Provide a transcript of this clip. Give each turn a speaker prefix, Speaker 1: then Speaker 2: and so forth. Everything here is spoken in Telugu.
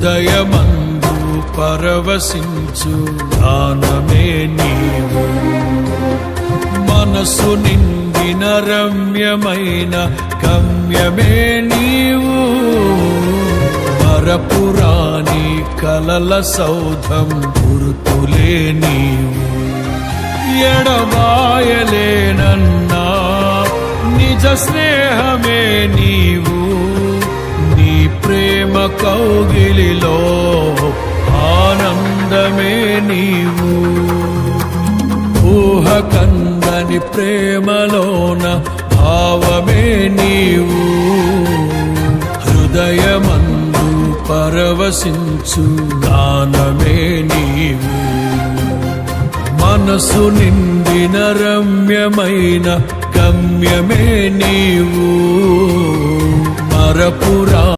Speaker 1: హృదయమందు పరవశించు గానమే నీవు. మనసు నిండిన రమ్యమైన గమ్యమే నీవు. మరపురాని కలల సౌధం గుర్తులే నీవు. ఎడబాయలేనన్నా నిజ స్నేహమే నీవు. నీ ప్రేమ కౌగిలిలో ఆనందమే నీవు. ఊహ కందని ప్రేమలోన భావమే నీవు. హృదయమందు పరవశించు గానమే నీవు. మనసు నిండిన రమ్యమైన గమ్యమే నీవు. మరపురా